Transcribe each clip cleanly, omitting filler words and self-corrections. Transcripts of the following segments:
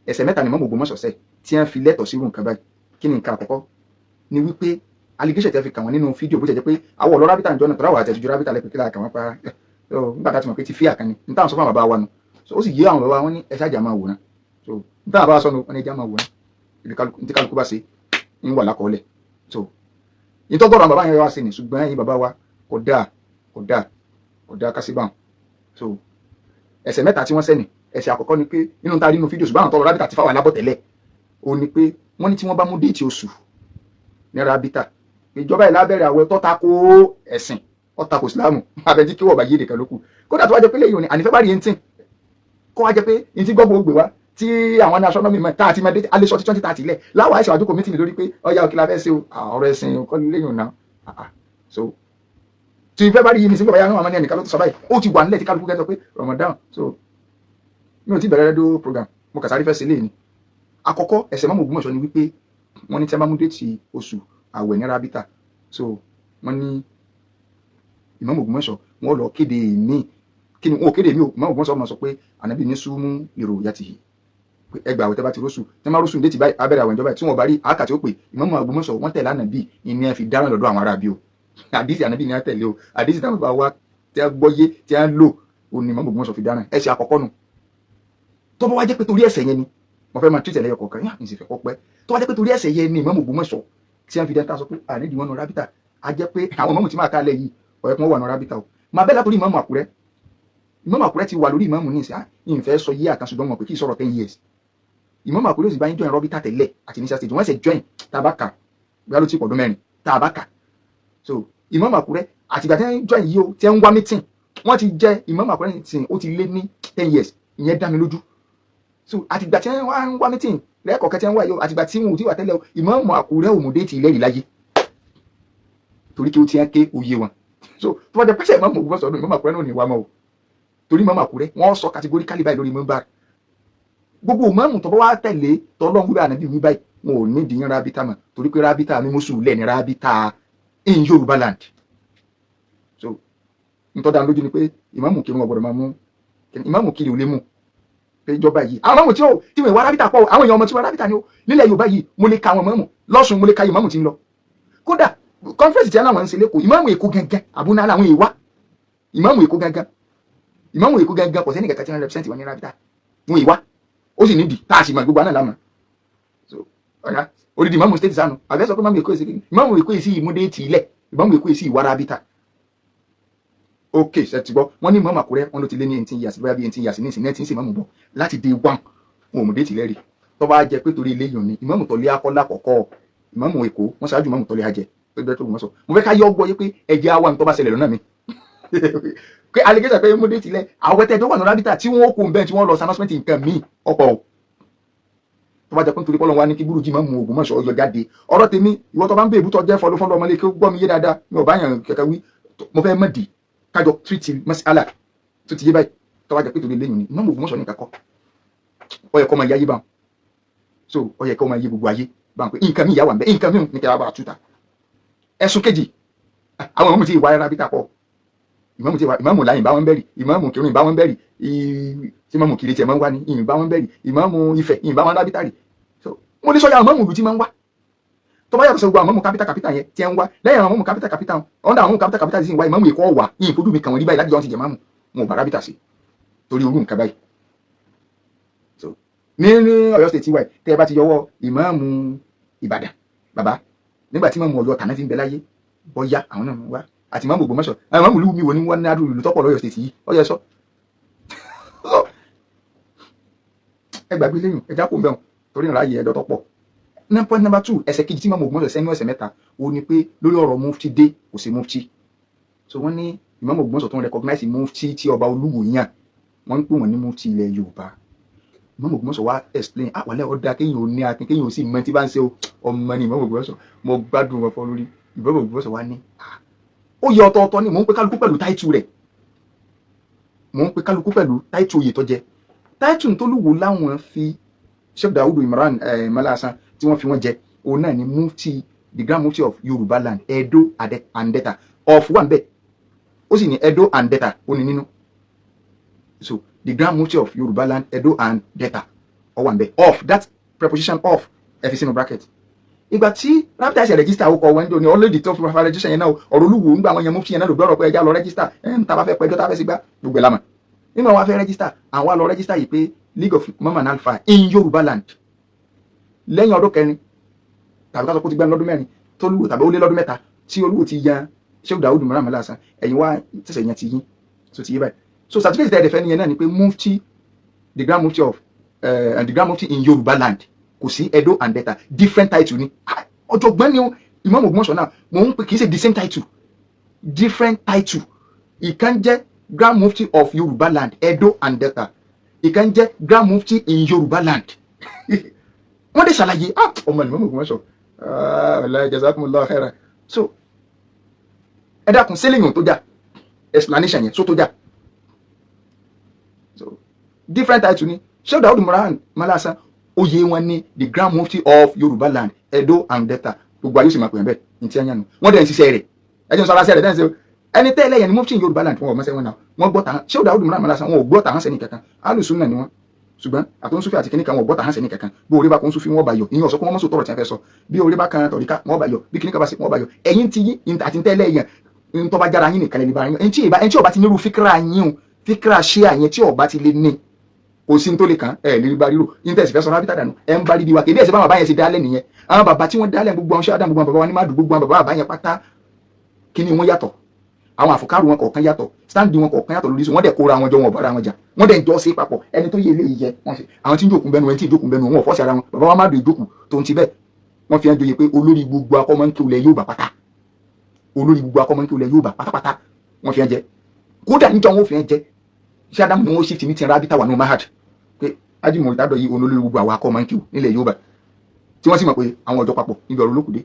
ẹ̀ṣẹ̀ mẹ́ta ni Ìmáàmù Ògbómọ̀ṣọ́ ṣẹ̀ tí wọ́n fi lẹ́tọ̀ọ́ sí irú nǹkan báyìí. Kí ni nǹkan àkọ́kọ́? Ni wípé allegation tí wọ́n fi kàn wọ́n nínú fídíò bó ṣe jẹ́ pé àwọn ọ̀lọ́ rábítà ń jọ́nà tó ráwọ̀ àtẹ̀jú rábítà lẹ́pẹ́ kí láà kàn wọ́n pa nígbà tá a ti mọ̀ pé ti fi àkànni ní táwọn sọ fún àwọn bàbá wa nù. So ó sì yé àwọn bàbá wọn ní ẹ̀ṣẹ̀ àjà máa wòran. So ní táwọn bàbá sọ nù wọn ní ẹja máa wòran. Ní tí kálukú bá ṣe ń wà lákọọ́lẹ̀. So ìtọ́gọ́rọ̀ àwọn bàbá yẹn wá sí ni ṣùgbọ́n ẹ̀yin bàbá wa kò dáa kásíbà. So ẹ̀ṣẹ̀ mẹ́ta tí wọ́n ṣẹ̀ ni ẹ̀ṣẹ̀ àkọ́kọ́ ni pé nínú tá a rí nínú fídíò ṣùgbọ́n àwọn tọrọ rábítà ti fáwọn alábọ̀ tẹ́lẹ̀ ó ní pé wọ́n ní tí wọ́n bá mú déètì oṣù ní rábítà ìjọba ìlà bẹ̀rẹ̀ àwẹ̀ tó tako ẹ̀sìn ó tako ìsìlámù abẹ́jí kí wọ́n bá yé nìkan lókù kódà tó wá jẹ́ pé lẹ́yìn òní àní February 18 kó wá jẹ́ pé ní tí gbọ́gbọ́ gbé wá tí àwọn ní astronomy mọ̀ tá àti mọ̀ dé alẹ́ sọ ti 2030 lẹ̀ láwọn àìsàn àdúgbò mítìnì lórí pé ọjà òkè la fẹ́ ṣe ọ̀rọ̀ ẹ̀sìn kọ́ lẹ́yìn òní náà. So tí February yìí ní sínú ọ̀yà náà àwọn ẹnìkan ló ti sọ báyìí ó ti wà nílẹ̀ tí kálukú kẹ́tọ̀ pé Ramadan. So mi ò tí bẹ̀rẹ̀ rédíò program mo kà sáré fẹ́ sílé ni. Àkọ́kọ́ ẹ̀ṣẹ̀ Ìmáàmù Ògbómọ̀ṣọ́ ni wípé wọ́n ní tí wọ́n bá mú déètì oṣù àwẹ̀ ní rábítà. So wọ́n ní Ìmáàmù Ògbómọ̀ṣọ́ wọ́n lọ kéde mí kí ni wọ́n kéde mí o Ìmáàmù Ògbómọ̀ṣọ́ máa sọ pé ànábì ní súnmú èrò yàtì pé ẹgbà àwẹ̀ tẹ́ bá ti róṣù tẹ́ máa róṣù déètì báyìí abẹ́rẹ́ àwẹ̀ ìjọba tí wọ́n bá rí àkàtì ó pè Ìmáàmù Ògbómọ̀ṣọ́ wọ́n tẹ̀lé ànábì ìní ẹ̀ fi dáràn lọ́dọ̀ àwọn arábí o àdìsí ànábì ní á tẹ̀lé o àdìsí táwọn bá wá tí a gbọ́yé tí a ń lò ó ní Ìmáàmù Ògbómọ̀ṣọ́ fi dáràn ẹ̀ṣẹ̀ àkọ́kọ́ nù. Tó bá wá jẹ́ pé torí ẹ̀ṣẹ̀ yẹn ni mo fẹ́ máa tú ìtẹ̀lẹ́yọ kọ̀ọ̀kan yá ní ìsìnkú pẹ́ tó wá jẹ́ pé torí ẹ̀ṣẹ̀ yẹn ni Ìmáàmù Ògbómọ̀ṣọ́ tí wọ́n fi dẹ́ta sọ pé ànídìí wọn nù rábítà a jẹ́ pé àwọn ìmáàmù tí máa ká lẹ̀ yìí ọ̀rẹ́ kan wà nù rábítà o máa bẹ́ẹ̀ látòrí Ìmáàmù Àkúrẹ́ ti wà lórí ìmáàmù ní ìsìn ìfẹ́ sọ yé àkànṣe ṣùgbọ́n wọn pé kí sọ̀rọ̀ 10 years Ìmáàmù Àkúrẹ́ sì bá yín join rábítà tẹ́lẹ̀ àti initial stage wọ́n ṣe join tabaka bí a ló ti pọ̀ ọdún mẹ́rin tabaka. So Ìmáàmù Àkúrẹ́ àtìgbà tí wọ́n join yìí o tí wọ́n wá meeting wọ́n ti jẹ́ Ìmáàmù Àkúrẹ́ sìn ó ti lé ní 10 years ìyẹn dá mi lójú. So àtìgbà tí wọ́n wá meeting lẹ́ẹ̀kọ̀ọ̀kẹ́ tí wọ́n wá yìí o àtìgbà tí wọn ò ti wà tẹ́lẹ̀ o Ìmáàmù Àkúrẹ́ ò mú déètì ilẹ̀ rí láyé torí kí ó ti ń ké oyé wọn. So tó bá jẹ́ pẹ́sẹ̀ Ìmáàmù Ògbómọ̀ṣọ́ ọdún Ìmáàmù Àkúrẹ́ náà ní wá mọ́ o torí Ìmáàmù Àkúrẹ́ wọ́n sọ categorically báyìí lórí mọ́bà gbogbo ìmáàmù tó bá wá tẹ̀lé tọ́lọ́hún wíwá ànábì wí báyìí wọn ò ní dín rábítà mọ̀ torí pé rábítà mímú sùúlẹ̀ ní rábítà in Yorùbá land. So ntọ́da lójú ni pé ìmáàmù kiri wọn gbọ́dọ̀ máa mú ìmáàmù kiri ò lè mú pé ìjọba yìí àwọn ìmáàmù tí wọn ìwà rábítà pọ̀ àwọn èèyàn ọmọ tí wọn rábítà ni ó nílẹ̀ Yorùbá yìí mo lè ka àwọn ìmáàmù lọ́sùn mo lè ka ìmáàmù tí ń lọ kódà conference tí aláwọn ń ṣe lẹ́kọ̀ọ́ ìmáàmù Èkó gangan àbúná làwọn èèwà ìmáàmù Èkó gangan kò sẹ́ni kankan tí wọ́n represent wọn ní rábítà wọn èèwà ó sì nídìí tá a sì mọ gbogbo àná lámà. So ọ̀yá odidi ìmáàmù state sanu àbẹ́ sọ pé ìmáàmù Èkó èsì ìmáàmù Èkó èsì ìmúdé tì í lẹ̀ ìmáàmù Èkó èsì ìwà rábítà. Ok ṣe ti gbọ́ wọ́n ní Ìmáàmù Àkúrẹ́ wọn ló ti lé ní 18 years bóyá bí 18 years ní ìsìn 19 sí ìmáàmù bọ̀ láti day 1 wọn ò mú déètì lẹ́rìí tó bá jẹ́ pé torí ilé yòó ni ìmáàmù tọ́lé akọ́lá kọ̀ọ̀kọ́ ìmáàmù Èkó wọ́n ṣáájú ìmáàmù tọ́lé ajẹ́ tó gbẹ́ tó wọ́n sọ mo fẹ́ ká yọ gbọ́ yé pé ẹ̀jẹ̀ awa ní tó bá ṣẹlẹ̀ lọ́nà mi pé allegation pé mú déètì lẹ̀ àwọn ẹ̀tẹ́ tó wà ní rábítà tí wọ́n kó bẹ́ẹ̀ tí wọ́n lọ announcement nǹkan míì ọ̀pọ̀ o tó bá jẹ́ pé nítorí pọ́lọ́n wa ní kí Búrújì Ìmáàmù Ògbómọ̀ṣọ́ yọ jáde ọ̀rọ̀ tèmi ìwọ tó bá ń bẹ ìbútọ́ jẹ́ fọlọ́fọlọ́ ọmọlé kí ó gbọ́ mi yé dáadáa mi ò bá yàn kẹ̀kẹ́ wí mo fẹ́ mọ̀ dì kájọ tírìtì mọ́sálà tó ti yé báyìí tó bá jẹ́ pé torí lẹ́yìn ni Ìmáàmù Ògbómọ̀ṣọ́ ní kakọ́ ó yẹ kó máa yáyé báwọn so ó yẹ kó máa yé gbogbo ayé báwọn pé nǹkan mi ìyá wà ń bẹ nǹkan mi ní kí a bá túta. Ẹ̀sùn kejì àwọn ìmáàmù tí ìwà rábítà pọ̀ ìmáàmù láyìn bá wọn bẹ̀rì ìmáàmù kírun ìbá wọn bẹ̀rì tí ìmáàmù kiri tiẹ̀ máa ń wá ní ìyìn bá wọn bẹ̀rì ìmáàmù Ifẹ̀ ìyìn bá wọn rábítà rì mo ní sọ́yà àwọn ìmáàmù ìlú tí máa ń wá tó bá yàtọ̀ sọ gbogbo àwọn ìmáàmù capital yẹn tí ń wá lẹ́yìn àwọn ìmáàmù capital ọ̀ndà àwọn ìmáàmù capital tí ń wá ìmáàmù Èkó ọ̀wà yìí ìfojú mi kàn wọ́n rí báyìí láti jọ ti jẹ máàmù wọn ò bá rábítà sí torí orú nǹkan báyìí. So ní Ọ̀yọ́ state wáyé tẹ́ ẹ bá ti yọwọ́ ìmáàmù Ìbàdàn bàbá nígbà tí ìmáàmù Ọ̀yọ́ tàná fi ń bẹ láyé bọ́yá àwọn náà wá àti ìmáàmù Ògbómọ̀ṣọ́ àwọn ìmáàmù ìlú mi wo ni wọ́n ní adúlù tọ́pọ̀ lọ́yọ̀ state yìí ọ̀yọ́ sọ ẹ gbàgbé lẹ́yìn ẹ jákòó bẹ́ẹ̀ torí ìràyè ẹ̀dọ́ tọ́pọ̀. Point number 2 ẹ̀ṣẹ̀ kejì tí Ìmáàmù Ògbómọ̀ṣọ́ sẹ́nu ẹ̀ṣẹ̀ mẹ́ta ó ní pé lórí ọ̀rọ̀ mufti dé kò sí mufti. So wọ́n ní Ìmáàmù Ògbómọ̀ṣọ́ tó ń recognize mufti tí ọba Olúwo yàn wọ́n ń pè wọ́n ní mufti ilẹ̀ Yorùbá. Ìmáàmù Ògbómọ̀ṣọ́ wá explain àwàlẹ́ ọ̀dà kéèyàn ò ní akin kéèyàn ò sì mọ tí bá ń ṣe ọmọ ní Ìmáàmù Ògbómọ̀ṣọ́ mo gbádùn wọn fọ lórí Ìmáàmù Ògbómọ̀ṣọ́ wá ní ó yẹ ọ̀tọ̀ọ̀tọ̀ ni mò ń pe kálukú pẹ̀lú táìtù rẹ̀ mò ń pe kálukú pẹ̀lú táìtù oyè tó jẹ táìtù tó lùwò láwọn fi Sheikh Daudu Imran Malasan tí wọ́n fi wọ́n jẹ òun náà ni mufti the grand mufti of Yorùbá land Edo and Delta of one bẹ́ẹ̀ ó sì ní Edo and Delta ó ní nínú so the grand mufti of Yorùbá land Edo and Delta ó wà ńbẹ̀ of that preposition of ẹ fi sínú bracket. ìgbà tí Rabita ṣe register ó kọ wẹ́ńdò ní already tó fi fa registration yẹn náà ọ̀rọ̀ olúwo ńgbà àwọn yẹn mú fi yẹn náà lò gbọ́rọ̀ pé ẹja lọ register tá bá fẹ́ pẹ́jọ́ tá fẹ́ sí gbá gbogbo ẹ̀ lámà nígbà wọn fẹ́ register àwọn wa lọ register yìí pé League of Imam and Alpha in Yorùbá land lẹ́yìn ọdún kẹrin tàbí káṣọ kó ti gbẹ́ lọ́dún mẹ́rin tó lúwo tàbí ó lé lọ́dún mẹ́ta tí olúwo ti yan Sheikh Daud Umar Mala Hasan ẹ̀yin wá tẹ̀sẹ̀ yẹn ti yín so ti yé báyìí so certificate tẹ̀ ẹ̀dẹ̀fẹ́ nìyẹn náà ni pé mufti the grand mufti of the grand mufti in Yorùbá land kò sí Edo and Delta different title ni ọ̀jọ̀gbọ́n ni Imam Ògbómọ̀ṣọ́ náà mò ń pè kì í ṣe the same title different title ìkan jẹ́ grand mufti of Yorùbá land Edo and Delta ìkan jẹ́ grand mufti in Yorùbá land wọ́n dẹ̀ ṣàlàyé ọmọ Imam Ògbómọ̀ṣọ́ wallahi jazakumullahu khairan so ẹ dákun sílẹ̀yìn tó jà explanation yẹn so tó jà so different title ni Sheikh Daud Umar Mala Hasan oyè wọn ní the grand mufti of Yorùbá land Edo and Delta gbogbo ayé sì máa pè é bẹ́ẹ̀ ní tí wọ́n yàn nù wọ́n dẹ̀ ń ṣiṣẹ́ rẹ̀ ẹ jẹ́ n sọ ara ṣẹ́ rẹ̀ dẹ́n ṣe ẹni tẹ́lẹ̀ yẹn ni mufti Yorùbá land fún ọmọ sẹ́wọ̀n náà wọ́n gbọ́ tàhán Sheikh Daud Umar Mala Hasan wọn ò gbọ́ tàhán sẹ́ni kankan alùsùn náà ni wọ́n ṣùgbọ́n àtúnṣúfì àti kìnìkan wọn ò gbọ́ tàhán sẹ́ni kankan bí orí bá kún súnfì wọn bá yọ ìyẹn ọ̀sọ́ kó wọ́n mọ̀ sọ tọrọ tí wọ́n fẹ́ sọ bí orí bá kan tọ̀ríká wọn bá yọ bí kìnìkan bá sí wọn bá yọ ẹ̀yin ti yín àti tẹ́lẹ̀ yẹn ń tọ́ bá jára yín nìkan lè bá yín ẹni tí ọba ti nírú fíkra yín o fíkra ṣé àyẹn tí ọba ti lè ní kò sí ní tó lè kàn lè bá ríro intanet fẹ́ sọ Rabita dànù ẹ̀ ń bá rí bí wa kéde ẹ̀sẹ̀ báwọn bàbá yẹn ti dálẹ̀ nìyẹn àwọn bàbá tí wọ́n dálẹ̀ gbogbo àwọn ṣé àdá gbogbo àwọn bàbá wa ní má dùn gbogbo àwọn bàbá yẹn pátá kí ni wọ́n yàtọ̀ àwọn àfọkárù wọn kọ̀ọ̀kan yàtọ̀ stand wọn kọ̀ọ̀kan yàtọ̀ lórí sùn wọ́n dẹ̀ kóra wọn jọ wọn bára wọn jà wọ́n dẹ̀ ń jọ sí papọ̀ ẹni tó yẹ ilé yìí yẹ wọ́n ṣe àwọn tí ń jókòó bẹnu ẹni tí ń jókòó bẹnu wọn ò fọ́ọ̀sì ara wọn bàbá wa má dùn ìjókòó tó ń ti bẹ́ẹ̀ wọ́n fi hàn joyè pé olórí gbogbo akọ́mọ́nkíwulẹ̀ Yorùbá pátá olórí gbogbo akọ́mọ́nkíwulẹ̀ Yorùbá pátápátá wọ́n fi hàn jẹ kódà níjọ́ wọn ò fi hàn jẹ ṣé Ádámù ni wọ́n shift meeting Rabita wà ní mahad pé ájímọ̀ ìtàdọ̀ yìí olórí gbogbo àwọn akọ́mọ́nkíw nílẹ̀ Yorùbá tí wọ́n sì mọ̀ pé àwọn ọjọ́ papọ̀ níbi ọ̀rọ̀ olókùdé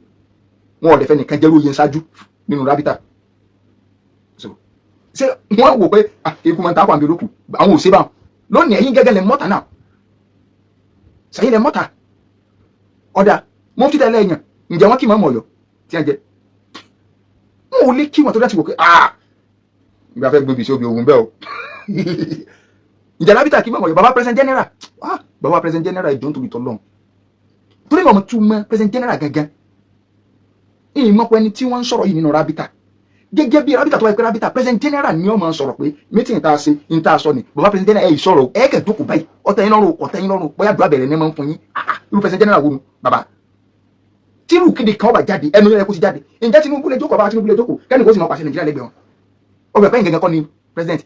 wọn ò lè fẹ́ nìkan jẹ́rú oyè ṣáájú nínú Rabita ṣé wọ́n wò pé ikú máa ń ta àpò àmì olókù àwọn òṣèbà lónìí ẹ̀yin gẹ́gẹ́ lẹ mọ́ta náà sẹ́yìn lẹ mọ́ta ọ̀dà mọ́fí tẹ́lẹ̀ èèyàn ǹjẹ́ wọ́n kì í mọ́ ọ̀yọ́ tí wọ́n jẹ wọn ò lè kí wọn tó dáti wò pé ìgbà fẹ́ gbóbi sí obì òun bẹ́ẹ̀ o ìjà Rabita kì í mọ́ ọ̀yọ́ bàbá president general bàbá president general ìjọ nítorí tọ́lọ́run torí mọ̀ tún mọ́ president general gangan ìmọ̀pọ̀ ẹni tí wọ́n ń sọ̀rọ̀ yìí nínú Rabita gẹ́gẹ́ bí Rabita tó wáyé pé Rabita president general ni ó máa ń sọ̀rọ̀ pé meeting tá a ṣe ní tá a sọ ni bàbá president general ẹ̀ sọ̀rọ̀ ẹ̀ kẹ̀ jókòó báyìí ọ̀tẹ̀yìn lọ́rùn bóyá dùn abẹ̀rẹ̀ ní máa ń fún yín irú president general wo nu bàbá tí irú kéde kan ọba jáde ẹnu yẹn kó ti jáde ǹjẹ́ Tinubu lè jókòó bàbá Tinubu lè jókòó kẹ́ni kó sì máa pàṣẹ Nàìjíríà lẹ́gbẹ̀ẹ́ wọn ọbẹ̀ pẹ́yìn gẹ́gẹ́ kọ́ ni president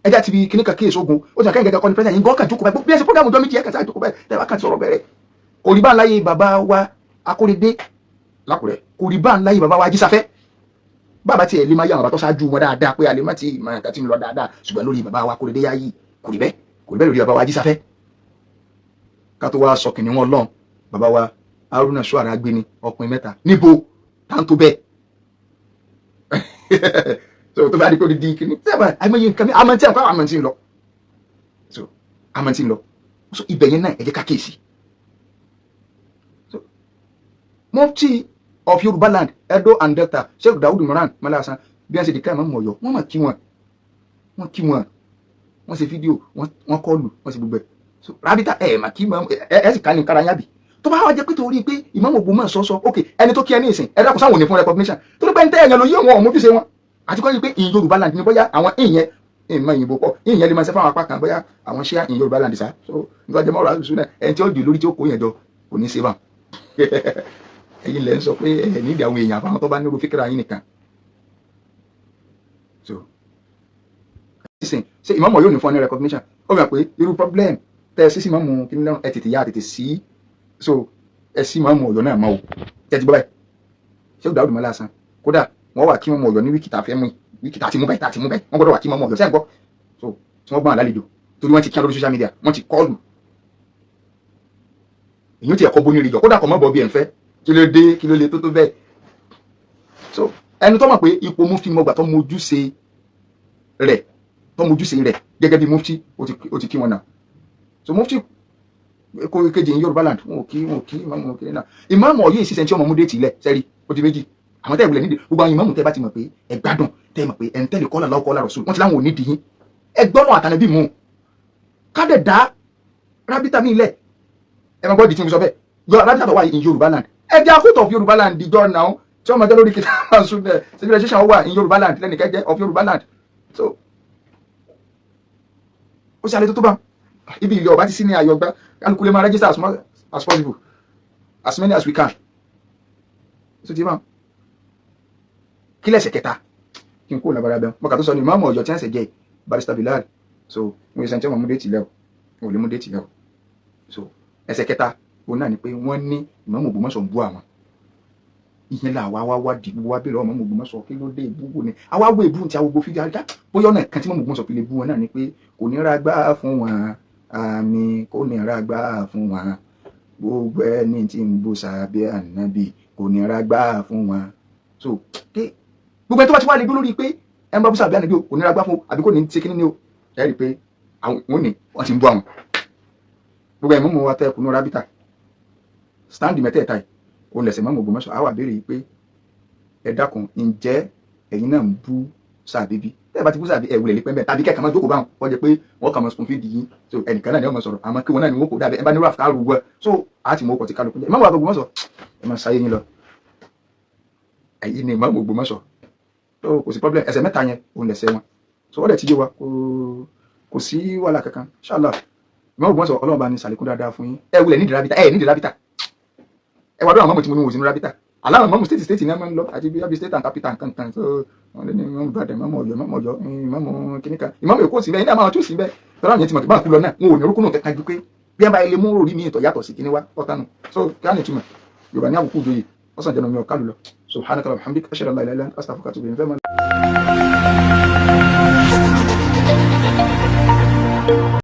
ẹjá ti fi kíní kan kí èso ogun ó ti kẹ́yìn gẹ́gẹ́ kọ́ ni president yìí gọ́ọ̀kà jókòó báyìí bí ẹ ṣe program ọjọ́ méjì ẹ̀kẹ́sà jókòó báyìí tẹ́wàá kan ti sọ̀rọ̀ bẹ̀rẹ̀ kò rí bá ńláyé bàbá wa Akóredé lákùrẹ́ kò rí bá ńláyé bàbá wa Ajísáfẹ́ bàbá tí ẹ lè máa yá àwọn àbátọ́ ṣáájú wọn dáadáa pé a lè má ti máa tàbí lọ dáadáa ṣùgbọ́n lórí bàbá wa Akóredé yáyí kò rí bẹ́ẹ̀ lórí bàbá wa Ajísáfẹ́ ká tó wá sọ kìnìún wọn lọ́n bàbá wa Haruna Suara Agbeni ọkùnrin mẹ́ta níbo táǹtó bẹ́ẹ̀ so tó bá di pé ó di kìnìún sẹ́wọ̀n àìmọye nǹkan mi àmọ́ tí àwọn àmọ́ tí ń lọ so àmọ́ tí ń lọ so ibẹ̀ yẹn náà ẹ jẹ́ ká kíyèsí so mufti of Yorùbá land Edo and Delta Sheikh Daud Umar Mala Hasan bí wọ́n ṣe dìkẹ́ àmọ́ ọ̀yọ́ wọ́n mà kí wọn wọ́n ṣe fídíò wọ́n kọlù wọ́n ṣe gbogbo ẹ̀ so Rabita mà kí wọn ẹ sì ká ní kára yábì tó bá wá jẹ́ pé torí pé Imam Ògbómọ̀ṣọ́ ok ẹni tó kí ẹ ní ìsìn ẹ dákun sáwọn òní fún recognition torí pé ń tẹ́ ẹ̀yàn ló yé wọn ọmọdúnṣe wọn àti kọ́ pé in Yorùbá land ní bóyá àwọn ìyẹn ìmọ̀ ìyìnbó pọ̀ ìyẹn lè máa ṣe fáwọn apá kan bóyá àwọn ṣé in Yorùbá land sá so nígbà jẹ́ mọ́ra àlùsùn náà ẹni tí ó jù lórí tí ó kó yẹn jọ kò ní í ṣe bá ẹ̀yin lẹ́ ń sọ pé ẹ̀ nídìí àwọn èèyàn àfáwọn tó bá nírú fíkìrà yín nìkan so ṣe Imam yóò ní fún ọ ní recognition ó gbà pé irú problem tẹ́ ẹ sí Imam kí ní lẹ́nu ẹ tètè yá tètè sí so ẹ sí Imam Ọ̀yọ́ náà mọ́ o tẹ́tí gbọ́ báyìí Sheikh Daud Mala Hasan kódà wọ́n wà kí Imam Ọ̀yọ́ ní wíkìtà fẹ́ mú wíkìtà ti mú báyìí tàti mú báyìí wọ́n gbọ́dọ̀ wà kí Imam Ọ̀yọ́ sẹ́yìn gbọ́ so tí wọ́n gbọ́n àlálejò torí wọ́n ti kí lórí social media wọ́n ti kọ́ọ̀lù èyí ti ẹ̀kọ́ bó ní ìrìjọ kódà kọ́ mọ́ bọ́ bí ẹ̀ ń fẹ́ kí ló dé kí ló lè tó bẹ́ẹ̀ so ẹni tó mọ̀ pé ipò mufti mọ̀gbà tó mojúṣe rẹ̀ gẹ́gẹ́ bí mufti ó ti kí wọn náà so mufti kó kejì ní Yorùbá land wọn ò kí Imam kiri náà Imam Ọ̀yọ́ ìṣiṣẹ́ tí ọmọ múdé tì í lẹ̀ sẹ́rí ó ti méjì àwọn tẹ́ ìwúlẹ̀ nídìí gbogbo àwọn Imam tẹ́ bá ti mọ̀ pé ẹ gbádùn tẹ́ mọ̀ pé ẹ̀ ń tẹ́lẹ̀ kọ́lá lọ́wọ́ kọ́lá Rasul wọ́n ti láwọn ò nídìí yín ẹ gbọ́nà àtànàbí mu kádẹ̀ dá rábítà mi ilẹ̀ ẹ máa gbọ́ di tí mo sọ bẹ́ẹ̀ yọ rábítà tó wà in Yorùbá land ẹ jẹ́ akótó of Yorùbá land ìjọ náà tí wọ́n máa jẹ́ lórí kìtà máa sún bẹ́ẹ̀ civilization wà in Yorùbá land lẹ́nìkẹ́ jẹ́ of Yorùbá land so ó ṣe àlẹ́ tó bá ibi ilé ọba ti sí ní ayọ̀gbá kálukú lè máa register as much as possible as many as we can so ti máa kí lẹ́sẹ̀ kẹta kí n kó labara bẹ́ẹ̀ mọ́kà tó sọ ní ìmáàmù Ọ̀yọ́ tí wọ́n ṣẹ̀ jẹ́ Barrister Bilal so mo ṣe ń tẹ́ wọn mú déètì lẹ́wọ̀ wọn ò lè mú déètì lẹ́wọ̀ so ẹsẹ̀ kẹta òun náà ni pé wọ́n ní ìmáàmù Ògbómọ̀ṣọ́ ń bú àwọn ìyẹn là wá dìbò wá bèrè ọmọ Ògbómọ̀ṣọ́ kí ló dé ìbú wo ni àwa wo ìbú tí a gbogbo fídíò àdá bóyá ọ̀nà kan tí mọ̀mọ́ Ògbómọ̀ṣọ́ fi lè bú wọn náà ni pé kò ní ra gbá fún wọn àmì kò ní ra gbá fún wọn gbogbo ẹni tí ń bú sàbẹ̀ ànábì kò ní ra gbá fún wọn so gbogbo ẹni tó bá ti wá lè dúró lórí pé ẹ ń bá bú sàbẹ̀ ànábì kò ní ra gbá fún àbí kò ní ṣe kíní ni o ẹ rí i pé àwọn wọn ni wọn ti ń bú àwọn gbogbo ẹ̀mú wa tẹ́ kùnú rábítà stand mẹ́tẹ̀ẹ̀ta yìí òun lẹ̀sẹ̀ mọ́mọ́ Ògbómọ̀ṣọ́ àwa béèrè pé ẹ dákun ǹjẹ́ ẹ̀yin náà ń bú Sàbíbí tẹ́ẹ̀ bá ti bú Sàbí ẹ̀ wulẹ̀ lé pẹ́ńbẹ́ tàbí kẹ́kẹ́ máa jókòó báwọn wọ́n jẹ́ pé wọ́n kàn máa spoon feed yín so ẹnìkan náà ni wọ́n máa sọ̀rọ̀ àmọ́ kí wọn náà ni wọ́n kò dàbẹ́ ẹ bá ní raf káàrú wọ́ so àti mọ̀ ọkọ̀ tí kálukú jẹ́ ìmọ̀mọ́ Ògbómọ̀ṣọ́ ẹ máa ṣayé yín lọ ẹ̀yin ni ìmọ̀mọ́ Ògbómọ̀ṣọ́ so kò sí problem ẹsẹ̀ mẹ́ta yẹn òun lẹ̀sẹ̀ wọn so wọ́n dẹ̀ ti yé wa kò sí wàhálà kankan inshallah ìmọ̀mọ́ Ògbómọ̀ṣọ́ Ọlọ́run bá ní ṣàlékún dáadáa fún yín ẹ wulẹ̀ nídìí rábítà ẹ nídìí rábítà ẹ wá dọ́ àwọn mọ́mù tí mo ní wò sínú rábítà aláwọn mọ́mù state ní ẹmọ ń lọ àti bí state and capital nǹkan so wọn lé ní mọ́mù Ìbàdàn mọ́mù Ọ̀yọ́ ìmọ̀mù kìnìkan ìmọ̀mù Èkó sí bẹ́ẹ̀ ní àwọn tó sí bẹ́ẹ̀ tọ́lá yẹn ti mọ̀ kí bá kú lọ náà wọn ò ní orúkún náà kẹta ju pé bí ẹ bá ilé mú orí mi ìtọ̀ yàtọ̀ sí kíní wá ọ̀tánu so kí á ní ìtumọ̀ Yorùbá ní àbùkù ìjòyè ọ̀sán jẹ́nu mi ọ̀kálù lọ subhanaka wa bihamdika ashhadu an la ilaha illa anta astaghfiruka wa atubu ilayk